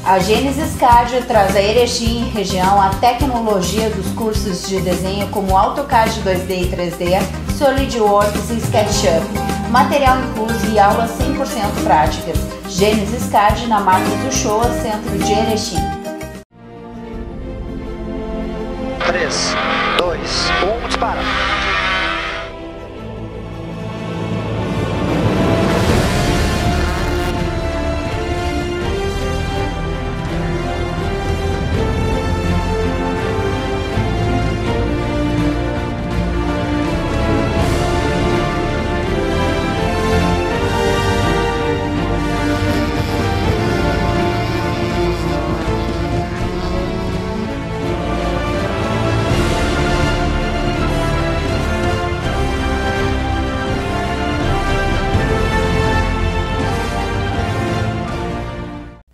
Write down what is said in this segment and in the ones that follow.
A Gênesis CAD traz a Erechim região a tecnologia dos cursos de desenho como AutoCAD 2D e 3D, SolidWorks e SketchUp, material incluso e aulas 100% práticas. Gênesis CAD na Marcos do Shoa, centro de Erechim. 3, 2, 1, dispara!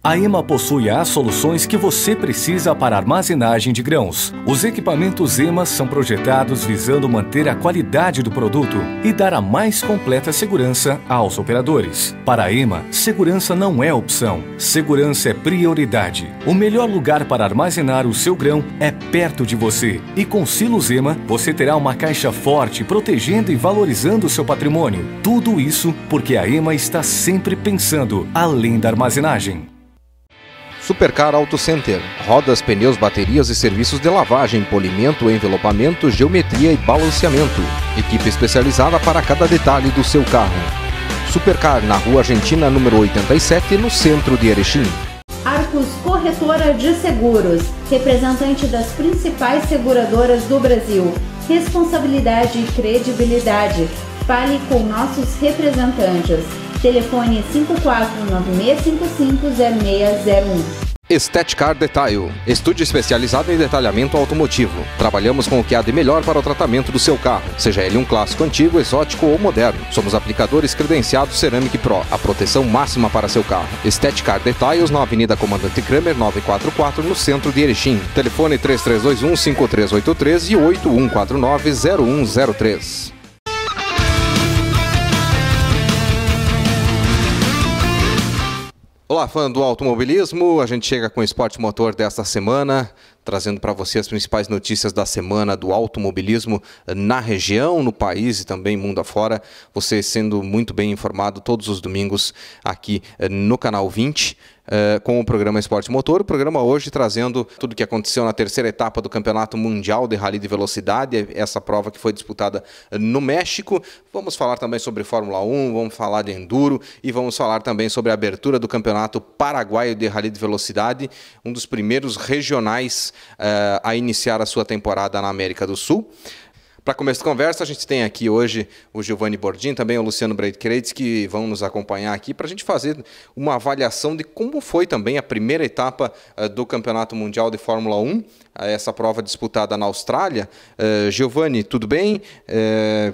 A EMA possui as soluções que você precisa para armazenagem de grãos. Os equipamentos EMA são projetados visando manter a qualidade do produto e dar a mais completa segurança aos operadores. Para a EMA, segurança não é opção, segurança é prioridade. O melhor lugar para armazenar o seu grão é perto de você. E com silos EMA, você terá uma caixa forte, protegendo e valorizando o seu patrimônio. Tudo isso porque a EMA está sempre pensando além da armazenagem. Supercar Auto Center. Rodas, pneus, baterias e serviços de lavagem, polimento, envelopamento, geometria e balanceamento. Equipe especializada para cada detalhe do seu carro. Supercar na Rua Argentina, número 87, no centro de Erechim. Arcos Corretora de Seguros, representante das principais seguradoras do Brasil. Responsabilidade e credibilidade. Fale com nossos representantes. Telefone 5496550601. Car Detail. Estúdio especializado em detalhamento automotivo. Trabalhamos com o que há de melhor para o tratamento do seu carro, seja ele um clássico antigo, exótico ou moderno. Somos aplicadores credenciados Ceramic Pro, a proteção máxima para seu carro. Car Details na Avenida Comandante Kramer 944, no centro de Erechim. Telefone 3321-5383 e 8149-0103. Olá, fã do automobilismo, a gente chega com o Esporte Motor desta semana, trazendo para você as principais notícias da semana do automobilismo na região, no país e também mundo afora. Você sendo muito bem informado todos os domingos aqui no canal 20. Com o programa Esporte Motor, o programa hoje trazendo tudo o que aconteceu na terceira etapa do Campeonato Mundial de Rali de Velocidade, essa prova que foi disputada no México. Vamos falar também sobre Fórmula 1, vamos falar de Enduro e vamos falar também sobre a abertura do Campeonato Paraguaio de Rali de Velocidade, um dos primeiros regionais a iniciar a sua temporada na América do Sul. Para começo de conversa, a gente tem aqui hoje o Giovanni Bordin, também o Luciano Breitkereitz, que vão nos acompanhar aqui para a gente fazer uma avaliação de como foi também a primeira etapa do Campeonato Mundial de Fórmula 1, essa prova disputada na Austrália. Giovanni, tudo bem?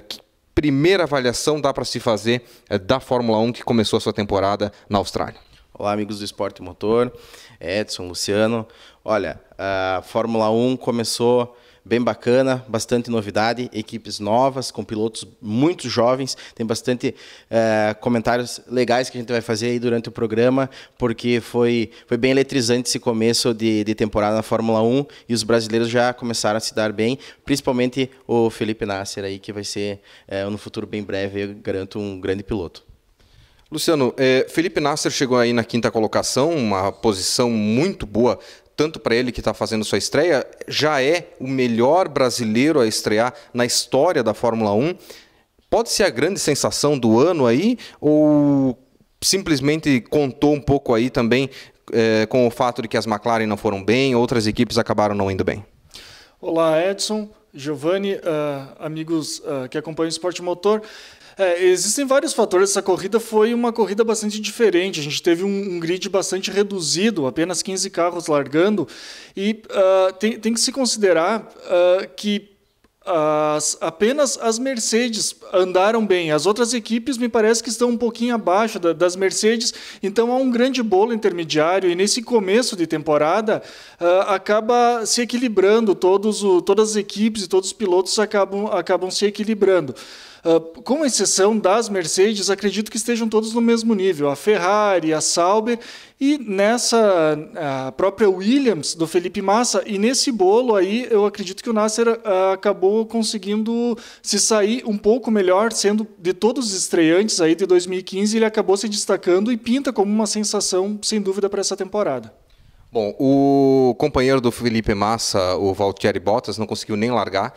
Que primeira avaliação dá para se fazer da Fórmula 1 que começou a sua temporada na Austrália? Olá, amigos do Esporte Motor, Edson, Luciano. Olha, a Fórmula 1 começou bem bacana, bastante novidade, equipes novas, com pilotos muito jovens, tem bastante comentários legais que a gente vai fazer aí durante o programa, porque foi bem eletrizante esse começo de temporada na Fórmula 1 e os brasileiros já começaram a se dar bem, principalmente o Felipe Nasser aí, que vai ser no futuro bem breve, eu garanto, um grande piloto. Luciano, Felipe Nasser chegou aí na 5ª colocação, uma posição muito boa, tanto para ele que está fazendo sua estreia, já é o melhor brasileiro a estrear na história da Fórmula 1. Pode ser a grande sensação do ano aí, ou simplesmente contou um pouco aí também com o fato de que as McLaren não foram bem, outras equipes acabaram não indo bem? Olá, Edson, Giovanni, amigos que acompanham o Esporte Motor. Existem vários fatores. Essa corrida foi uma corrida bastante diferente. A gente teve um grid bastante reduzido, apenas 15 carros largando, e tem que se considerar que apenas as Mercedes andaram bem. As outras equipes me parece que estão um pouquinho abaixo das Mercedes, então há um grande bolo intermediário, e nesse começo de temporada acaba se equilibrando, todas as equipes e todos os pilotos acabam se equilibrando. Com exceção das Mercedes, acredito que estejam todos no mesmo nível. A Ferrari, a Sauber e a própria Williams, do Felipe Massa. E nesse bolo aí, eu acredito que o Nasser acabou conseguindo se sair um pouco melhor, sendo de todos os estreantes aí de 2015, ele acabou se destacando e pinta como uma sensação, sem dúvida, para essa temporada. Bom, o companheiro do Felipe Massa, o Valtteri Bottas, não conseguiu nem largar.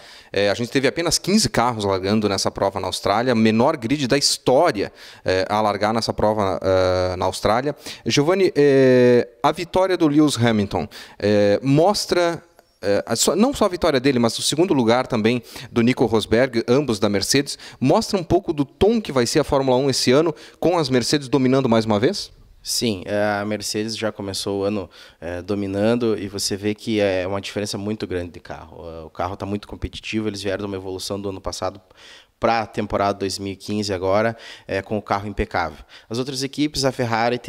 A gente teve apenas 15 carros largando nessa prova na Austrália, menor grid da história a largar nessa prova na Austrália. Giovanni, a vitória do Lewis Hamilton mostra... não só a vitória dele, mas o segundo lugar também do Nico Rosberg, ambos da Mercedes, mostra um pouco do tom que vai ser a Fórmula 1 esse ano, com as Mercedes dominando mais uma vez? Sim, a Mercedes já começou o ano dominando e você vê que é uma diferença muito grande de carro. O carro está muito competitivo, eles vieram de uma evolução do ano passado para a temporada 2015 agora, com o carro impecável. As outras equipes, a Ferrari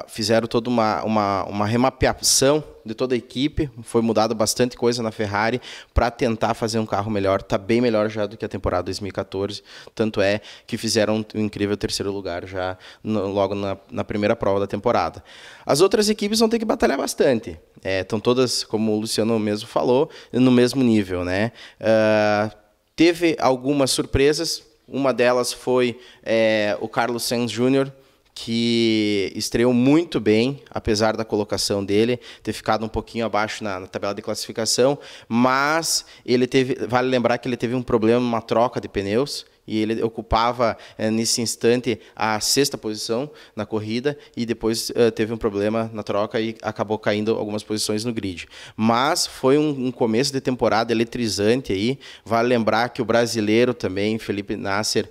fizeram toda uma remapeação de toda a equipe, foi mudado bastante coisa na Ferrari para tentar fazer um carro melhor, está bem melhor já do que a temporada 2014, tanto é que fizeram um incrível terceiro lugar já logo na primeira prova da temporada. As outras equipes vão ter que batalhar bastante, estão todas, como o Luciano mesmo falou, no mesmo nível, né? Teve algumas surpresas, uma delas foi o Carlos Sainz Jr., que estreou muito bem, apesar da colocação dele ter ficado um pouquinho abaixo na tabela de classificação, mas vale lembrar que ele teve um problema numa troca de pneus, e ele ocupava, nesse instante, a 6ª posição na corrida, e depois teve um problema na troca e acabou caindo algumas posições no grid. Mas foi um começo de temporada eletrizante aí. Vale lembrar que o brasileiro também, Felipe Nasser,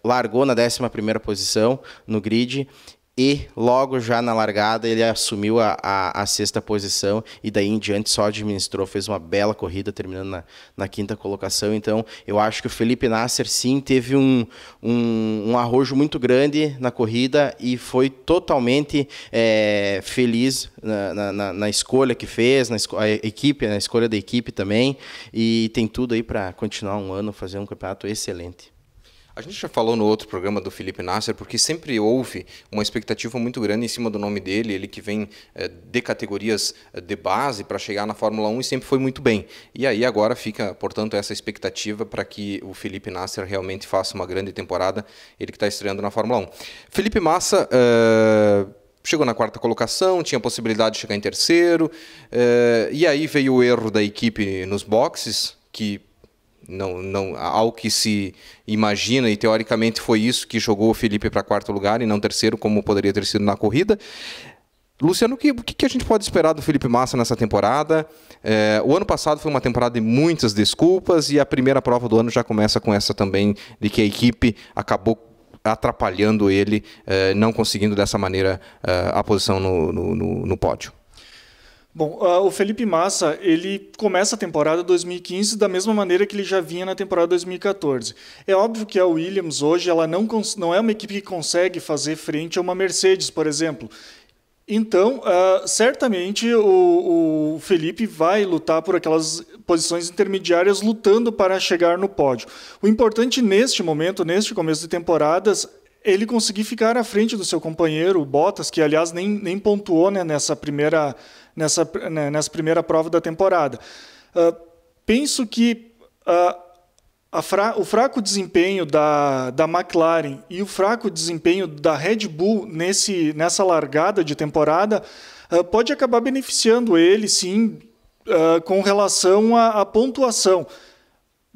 largou na 11ª posição no grid, e logo já na largada ele assumiu a 6ª posição e daí em diante só administrou, fez uma bela corrida, terminando na 5ª colocação. Então eu acho que o Felipe Nasser sim teve um arrojo muito grande na corrida e foi totalmente feliz na escolha que fez, na escolha da equipe também, e tem tudo aí para continuar um ano, fazer um campeonato excelente. A gente já falou no outro programa do Felipe Nasser, porque sempre houve uma expectativa muito grande em cima do nome dele, ele que vem de categorias de base para chegar na Fórmula 1 e sempre foi muito bem. E aí agora fica, portanto, essa expectativa para que o Felipe Nasser realmente faça uma grande temporada, ele que está estreando na Fórmula 1. Felipe Massa... chegou na 4ª colocação, tinha possibilidade de chegar em terceiro, e aí veio o erro da equipe nos boxes, que ao que se imagina, e teoricamente foi isso que jogou o Felipe para 4º lugar e não terceiro, como poderia ter sido na corrida. Luciano, o que a gente pode esperar do Felipe Massa nessa temporada? O ano passado foi uma temporada de muitas desculpas, e a primeira prova do ano já começa com essa também, de que a equipe acabou atrapalhando ele, não conseguindo dessa maneira a posição no pódio. Bom, o Felipe Massa, ele começa a temporada 2015 da mesma maneira que ele já vinha na temporada 2014. É óbvio que a Williams hoje ela não é uma equipe que consegue fazer frente a uma Mercedes, por exemplo. Então, certamente o Felipe vai lutar por aquelas posições intermediárias, lutando para chegar no pódio. O importante neste momento, neste começo de temporadas, ele conseguir ficar à frente do seu companheiro, o Bottas, que aliás nem pontuou, né, nessa primeira prova da temporada. Penso que o fraco desempenho da McLaren e o fraco desempenho da Red Bull nessa largada de temporada pode acabar beneficiando ele, sim, com relação à pontuação.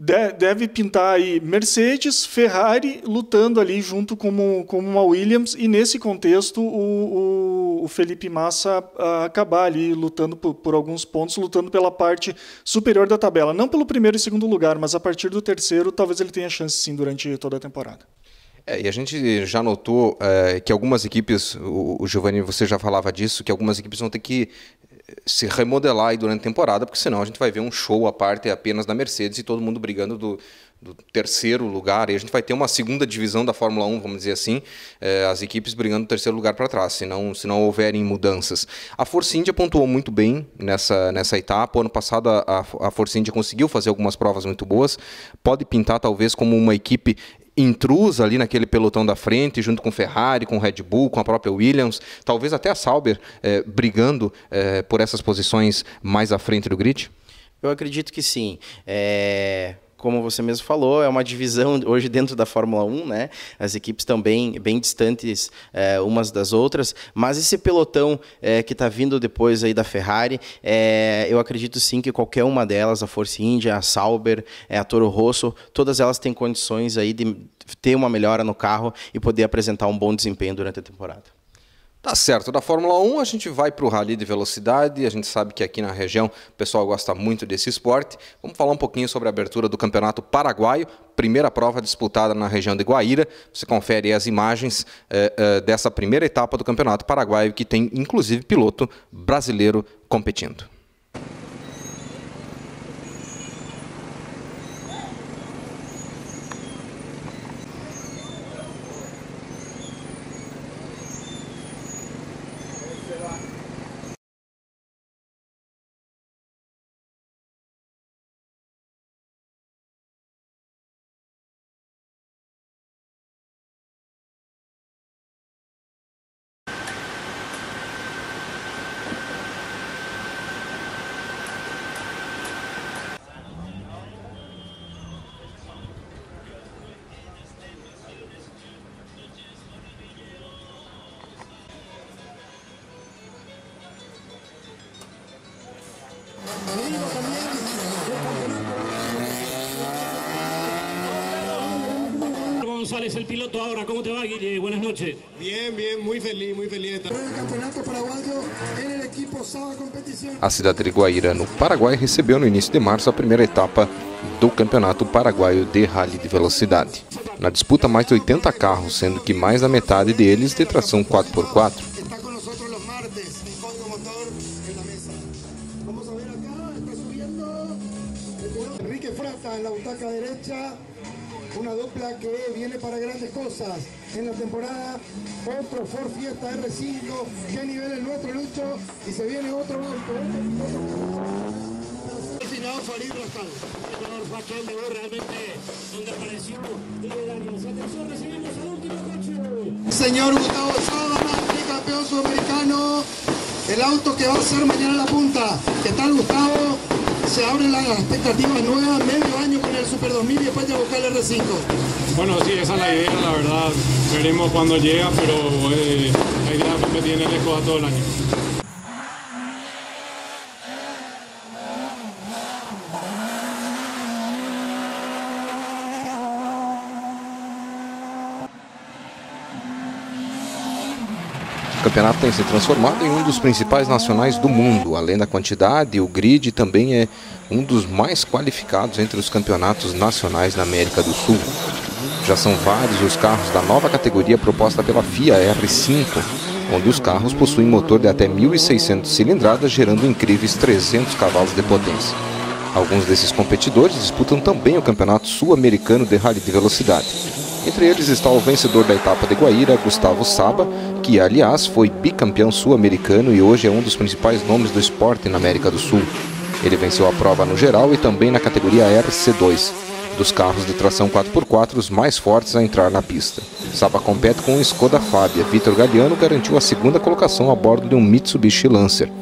Deve pintar aí Mercedes, Ferrari lutando ali junto com uma Williams, e nesse contexto o Felipe Massa acabar ali lutando por alguns pontos, lutando pela parte superior da tabela. Não pelo primeiro e segundo lugar, mas a partir do terceiro talvez ele tenha chance sim durante toda a temporada. E a gente já notou que algumas equipes, o Giovanni, você já falava disso, que algumas equipes vão ter que se remodelar aí durante a temporada, porque senão a gente vai ver um show à parte apenas da Mercedes e todo mundo brigando terceiro lugar, e a gente vai ter uma segunda divisão da Fórmula 1, vamos dizer assim, as equipes brigando do terceiro lugar para trás, se não houverem mudanças. A Force India pontuou muito bem nessa etapa. Ano passado a Force India conseguiu fazer algumas provas muito boas, pode pintar talvez como uma equipe intrusa ali naquele pelotão da frente, junto com Ferrari, com Red Bull, com a própria Williams, talvez até a Sauber brigando por essas posições mais à frente do grid? Eu acredito que sim. Como você mesmo falou, é uma divisão hoje dentro da Fórmula 1, né? As equipes estão bem distantes umas das outras, mas esse pelotão que está vindo depois aí da Ferrari, eu acredito sim que qualquer uma delas, a Force India, a Sauber, a Toro Rosso, todas elas têm condições aí de ter uma melhora no carro e poder apresentar um bom desempenho durante a temporada. Tá certo, da Fórmula 1 a gente vai para o rali de velocidade. A gente sabe que aqui na região o pessoal gosta muito desse esporte. Vamos falar um pouquinho sobre a abertura do campeonato paraguaio, primeira prova disputada na região de Guaíra. Você confere as imagens dessa primeira etapa do campeonato paraguaio, que tem inclusive piloto brasileiro competindo. González, el piloto ahora. ¿Cómo te va, Guille? Buenas noches. Bien, muy feliz de estar. El campeonato paraguayo en el equipo Saba Competición. A cidade de Guaíra, no Paraguai, recebeu no início de março a primeira etapa do Campeonato Paraguaio de Rally de Velocidade. Na disputa, mais de 80 carros, sendo que mais da metade deles de tração 4x4. Está con nosotros los martes, el código motor en la mesa. Vamos a ver acá, está subiendo Enrique Frata en la butaca derecha. Una dupla que viene para grandes cosas en la temporada. Otro Ford Fiesta R5. ¿Qué nivel es nuestro, Lucho? Y se viene otro auto. Final Farid Rascal. Raquel de hoy realmente donde apareció liderando. Atención, recibimos al último coche. Señor Gustavo Sábana, campeón sudamericano. El auto que va a ser mañana la punta. ¿Qué tal, Gustavo? Se abren las expectativas nuevas, medio año con el Super 2000 y después de buscar el R5. Bueno, sí, esa es la idea, la verdad. Veremos cuando llega, pero la idea es competir en el Escoda todo el año. O campeonato tem se transformado em um dos principais nacionais do mundo. Além da quantidade, o grid também é um dos mais qualificados entre os campeonatos nacionais na América do Sul. Já são vários os carros da nova categoria proposta pela FIA R5, onde os carros possuem motor de até 1.600 cilindradas, gerando incríveis 300 cavalos de potência. Alguns desses competidores disputam também o Campeonato Sul-Americano de Rally de Velocidade. Entre eles está o vencedor da etapa de Guaíra, Gustavo Saba, que aliás foi bicampeão sul-americano e hoje é um dos principais nomes do esporte na América do Sul. Ele venceu a prova no geral e também na categoria RC2, dos carros de tração 4x4 os mais fortes a entrar na pista. Saba compete com um Skoda Fabia. Vitor Galiano garantiu a segunda colocação a bordo de um Mitsubishi Lancer.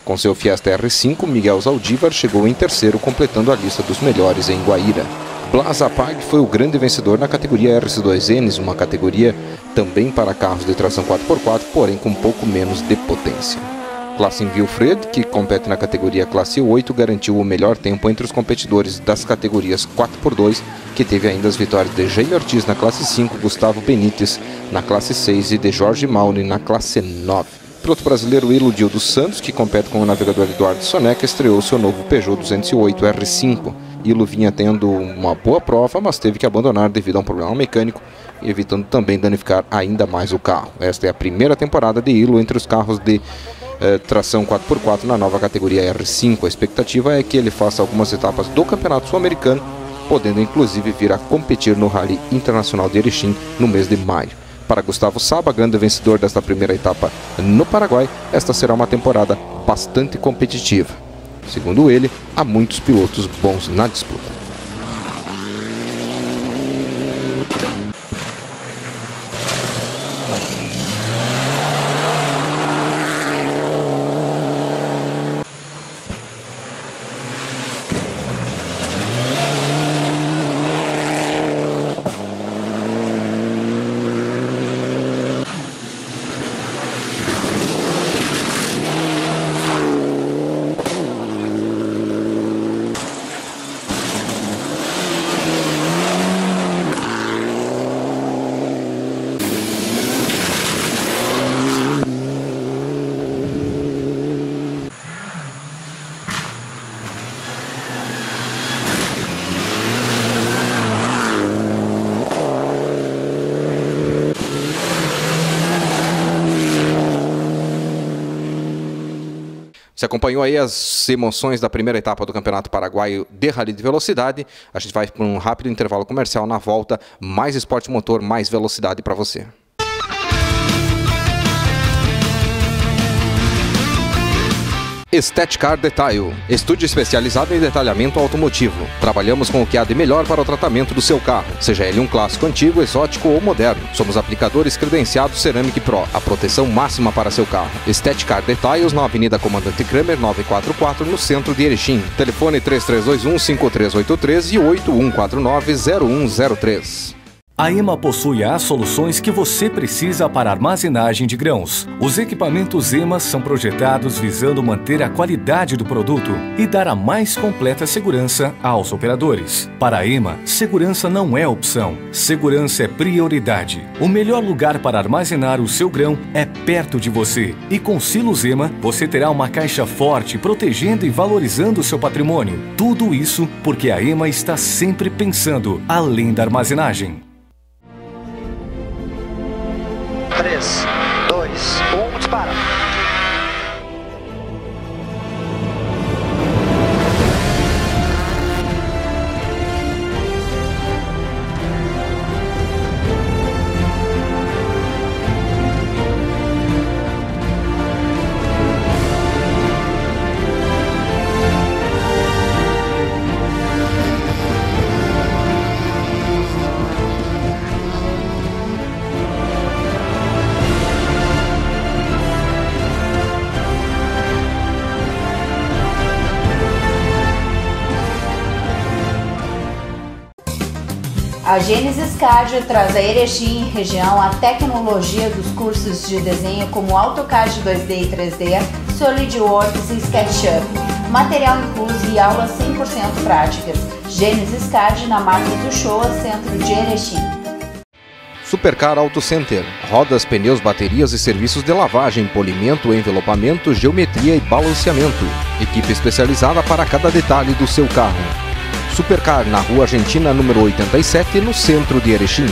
Com seu Fiesta R5, Miguel Zaldívar chegou em terceiro, completando a lista dos melhores em Guaíra. Blas Apag foi o grande vencedor na categoria RC2Ns, uma categoria também para carros de tração 4x4, porém com pouco menos de potência. Klassen Wilfred, que compete na categoria classe 8, garantiu o melhor tempo entre os competidores das categorias 4x2, que teve ainda as vitórias de Jaime Ortiz na classe 5, Gustavo Benítez na classe 6 e de Jorge Maune na classe 9. O piloto brasileiro Iludil dos Santos, que compete com o navegador Eduardo Soneca, estreou seu novo Peugeot 208 R5. Ilo vinha tendo uma boa prova, mas teve que abandonar devido a um problema mecânico, evitando também danificar ainda mais o carro. Esta é a primeira temporada de Ilo entre os carros de tração 4x4 na nova categoria R5. A expectativa é que ele faça algumas etapas do Campeonato Sul-Americano podendo inclusive vir a competir no Rally Internacional de Erechim no mês de maio. Para Gustavo Saba, grande vencedor desta primeira etapa no Paraguai, esta será uma temporada bastante competitiva. Segundo ele, há muitos pilotos bons na disputa. Você acompanhou aí as emoções da primeira etapa do Campeonato Paraguaio de Rally de Velocidade. A gente vai para um rápido intervalo comercial. Na volta, mais esporte motor, mais velocidade para você. Car Detail, estúdio especializado em detalhamento automotivo. Trabalhamos com o que há de melhor para o tratamento do seu carro, seja ele um clássico antigo, exótico ou moderno. Somos aplicadores credenciados Ceramic Pro, a proteção máxima para seu carro. Car Details na Avenida Comandante Kramer 944, no centro de Erechim. Telefone 3321-5383 e 8149-0103. A EMA possui as soluções que você precisa para armazenagem de grãos. Os equipamentos EMA são projetados visando manter a qualidade do produto e dar a mais completa segurança aos operadores. Para a EMA, segurança não é opção, segurança é prioridade. O melhor lugar para armazenar o seu grão é perto de você. E com silos EMA, você terá uma caixa forte, protegendo e valorizando o seu patrimônio. Tudo isso porque a EMA está sempre pensando além da armazenagem. 3, 2, 1, dispara. A Gênesis CAD traz a Erechim e região a tecnologia dos cursos de desenho como AutoCAD 2D e 3D, SolidWorks e SketchUp, material incluso e aulas 100% práticas. Gênesis CAD na Marcos do Shoa, centro de Erechim. Supercar Auto Center, rodas, pneus, baterias e serviços de lavagem, polimento, envelopamento, geometria e balanceamento. Equipe especializada para cada detalhe do seu carro. Supercar na Rua Argentina, número 87, no centro de Erechim.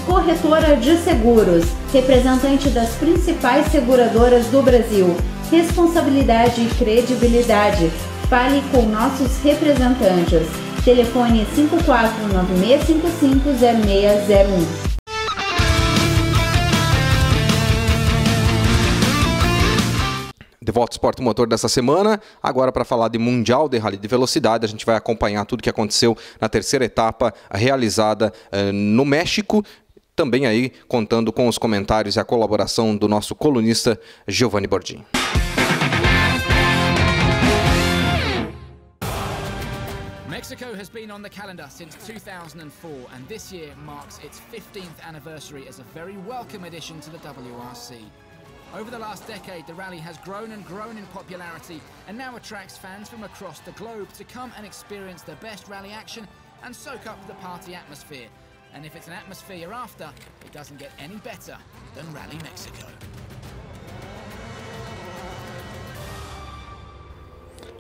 Corretora de seguros, representante das principais seguradoras do Brasil. Responsabilidade e credibilidade. Fale com nossos representantes. Telefone 5496550601. De volta ao Esporte Motor dessa semana, agora para falar de Mundial de Rally de Velocidade. A gente vai acompanhar tudo que aconteceu na terceira etapa realizada no México, também aí contando com os comentários e a colaboração do nosso colunista Giovanni Bordim. Mexico has been on the calendar since 2004 and this year marks its 15th anniversary as a very welcome addition to the WRC. Over the last decade, the rally has grown and grown in popularity and now attracts fans from across the globe to come and experience the best rally action and soak up the party atmosphere. And if it's an atmosphere you're after, it doesn't get any better than Rally Mexico.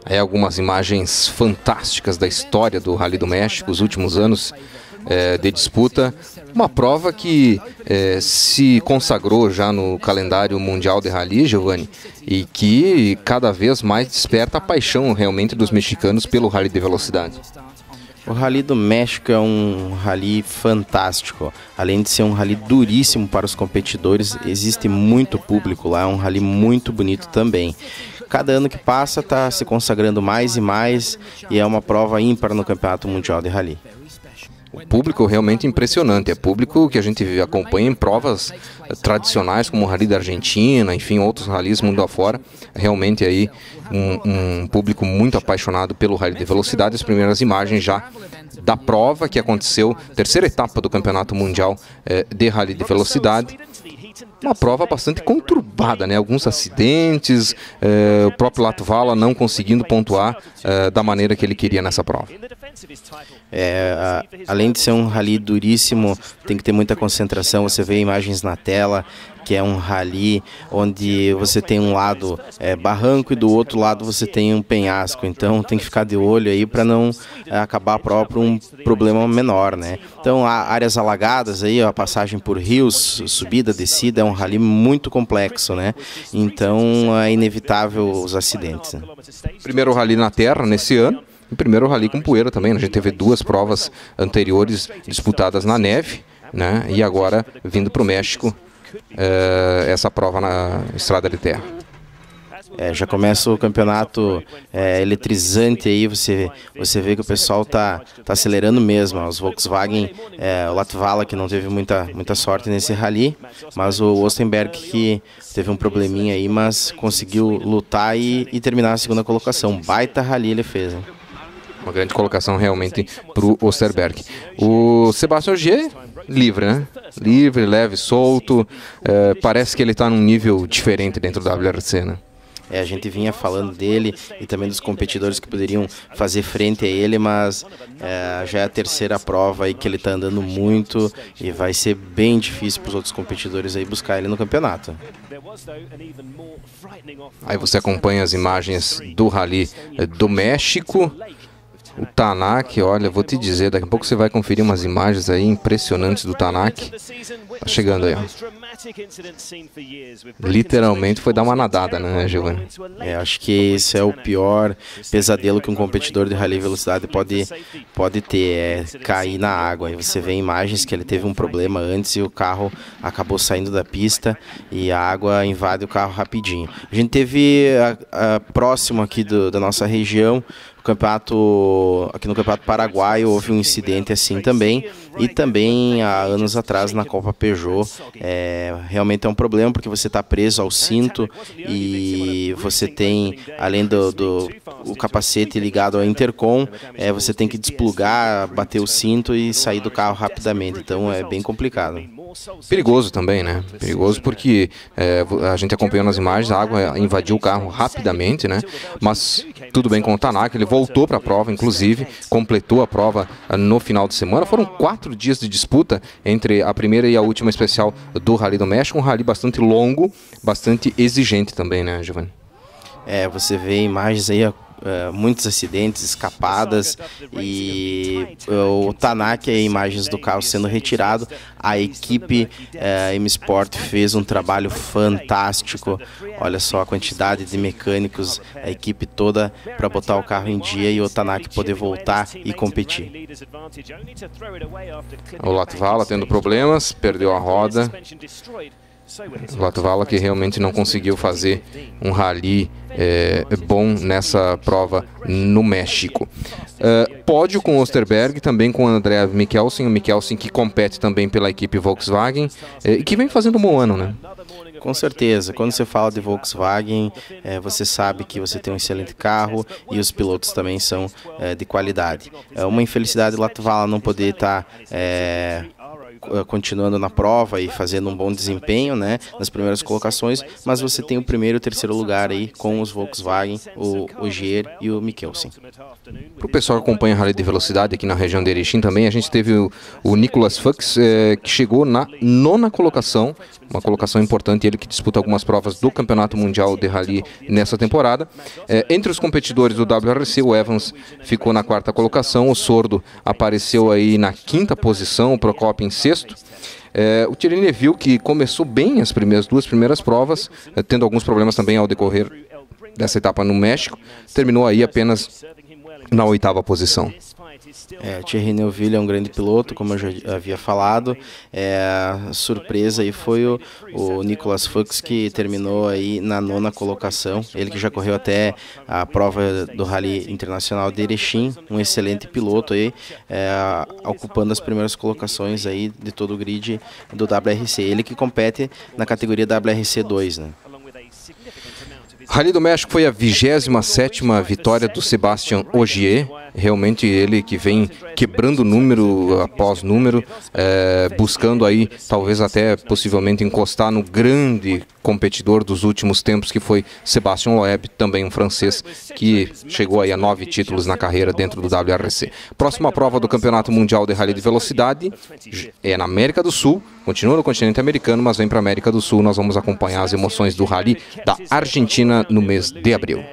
Aí algumas imagens fantásticas da história do Rally do México, os últimos anos de disputa. Uma prova que se consagrou já no calendário mundial de rally, Giovanni, e que cada vez mais desperta a paixão realmente dos mexicanos pelo rally de velocidade. O Rally do México é um rally fantástico. Além de ser um rally duríssimo para os competidores, existe muito público lá, é um rally muito bonito também. Cada ano que passa está se consagrando mais e mais, e é uma prova ímpar no Campeonato Mundial de Rally. O público realmente impressionante, é público que a gente acompanha em provas tradicionais como o Rally da Argentina, enfim, outros rallies mundo afora. Realmente aí um público muito apaixonado pelo Rally de velocidade. As primeiras imagens já da prova que aconteceu, terceira etapa do Campeonato Mundial de Rally de velocidade. Uma prova bastante conturbada, né? Alguns acidentes, o próprio Latvala não conseguindo pontuar da maneira que ele queria nessa prova. Além de ser um rally duríssimo, tem que ter muita concentração. Você vê imagens na tela, que é um rally onde você tem um lado barranco e do outro lado você tem um penhasco. Então tem que ficar de olho aí para não acabar a prova por um problema menor, né? Então há áreas alagadas aí, a passagem por rios, subida, descida, é um rally muito complexo, né? Então é inevitável os acidentes, né? Primeiro rally na terra nesse ano. E primeiro rally com poeira também, a gente teve duas provas anteriores disputadas na neve, né? E agora vindo para o México, essa prova na estrada de terra. Já começa o campeonato eletrizante aí, você vê que o pessoal tá acelerando mesmo. Os Volkswagen, o Latvala que não teve muita sorte nesse rally, mas o Ostenberg que teve um probleminha aí, mas conseguiu lutar e terminar a segunda colocação. Baita rally ele fez, hein? Uma grande colocação realmente para o Osterberg. O Sebastian Ogier, livre, né? Livre, leve, solto. Parece que ele está num nível diferente dentro da WRC, né? A gente vinha falando dele e também dos competidores que poderiam fazer frente a ele, mas já é a terceira prova aí que ele está andando muito e vai ser bem difícil para os outros competidores aí buscar ele no campeonato. Aí você acompanha as imagens do Rally do México. O Tanak, olha, vou te dizer, daqui a pouco você vai conferir umas imagens aí impressionantes do Tanak. Tá chegando aí, ó. Literalmente foi dar uma nadada, né, Giovanni? Acho que esse é o pior pesadelo que um competidor de rally velocidade pode ter, cair na água. E você vê imagens que ele teve um problema antes e o carro acabou saindo da pista e a água invade o carro rapidinho. A gente teve próximo aqui da nossa região, aqui no Campeonato Paraguaio houve um incidente assim também, e também há anos atrás na Copa Peugeot. Realmente é um problema porque você está preso ao cinto e você tem, além do capacete ligado ao intercom, você tem que desplugar, bater o cinto e sair do carro rapidamente, então é bem complicado. Perigoso também, né? Perigoso porque a gente acompanhou nas imagens, a água invadiu o carro rapidamente, né? Mas tudo bem com o Tanak, ele voltou para a prova, inclusive, completou a prova no final de semana. Foram 4 dias de disputa entre a primeira e a última especial do Rally do México, um rally bastante longo, bastante exigente também, né, Giovanni? Você vê imagens aí, muitos acidentes, escapadas, e o Tanak, imagens do carro sendo retirado. A equipe M-Sport fez um trabalho fantástico. Olha só a quantidade de mecânicos, a equipe toda para botar o carro em dia e o Tanak poder voltar e competir. O Latvala tendo problemas, perdeu a roda. O Latvala que realmente não conseguiu fazer um rally bom nessa prova no México. Pódio com o Osterberg, também com o André Mikkelsen, o Mikkelsen que compete também pela equipe Volkswagen e que vem fazendo um bom ano, né? Com certeza, quando você fala de Volkswagen, você sabe que você tem um excelente carro e os pilotos também são de qualidade. É uma infelicidade o Latvala não poder estar continuando na prova e fazendo um bom desempenho, né, nas primeiras colocações, mas você tem o primeiro e o terceiro lugar aí com os Volkswagen, o Ogier e o Mikkelsen. Para o pessoal que acompanha rally de velocidade aqui na região de Erechim também, a gente teve o Nicolas Fuchs, que chegou na 9ª colocação, uma colocação importante, ele que disputa algumas provas do Campeonato Mundial de Rally nessa temporada. Entre os competidores do WRC, o Evans ficou na 4ª colocação, o Sordo apareceu aí na 5ª posição, o Procopio em 6º. O Thierry Neuville, que começou bem as duas primeiras provas, tendo alguns problemas também ao decorrer dessa etapa no México, terminou aí apenas na 8ª posição. Thierry Neuville é um grande piloto, como eu já havia falado. A surpresa aí foi o Nicolas Fuchs, que terminou aí na 9ª colocação. Ele que já correu até a prova do Rally Internacional de Erechim, um excelente piloto aí, ocupando as primeiras colocações aí de todo o grid do WRC. Ele que compete na categoria WRC 2, né? Rally do México foi a 27ª vitória do Sebastian Ogier. Realmente ele que vem quebrando número após número, buscando aí talvez até possivelmente encostar no grande competidor dos últimos tempos, que foi Sébastien Loeb, também um francês que chegou aí a 9 títulos na carreira dentro do WRC. Próxima prova do Campeonato Mundial de Rally de Velocidade é na América do Sul, continua no continente americano, mas vem para a América do Sul. Nós vamos acompanhar as emoções do Rally da Argentina no mês de abril.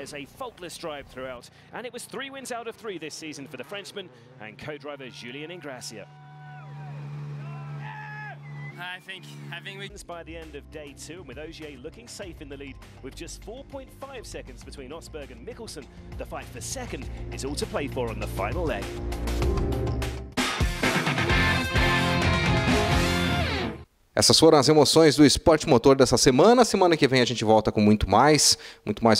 I think by the end of day 2, with Ogier looking safe in the lead with just 4.5 seconds between Osberg and Mikkelsen, the fight for second is all to play for on the final leg. Essas foram as emoções do Esporte Motor dessa semana. Semana que vem a gente volta com muito mais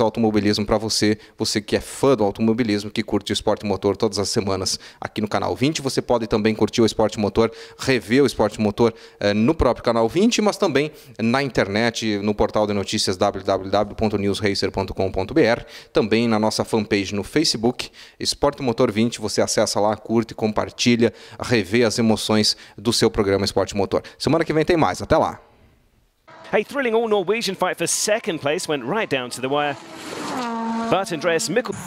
automobilismo para você que é fã do automobilismo, que curte o Esporte Motor todas as semanas aqui no Canal 20. Você pode também curtir o Esporte Motor, rever o Esporte Motor no próprio Canal 20, mas também na internet, no portal de notícias www.newsracer.com.br, também na nossa fanpage no Facebook, Esporte Motor 20. Você acessa lá, curte, compartilha, revê as emoções do seu programa Esporte Motor. Semana que vem tem mais. Até lá. A thrilling all-Norwegian fight for second place went right down to the wire. But Andreas Mikkelsen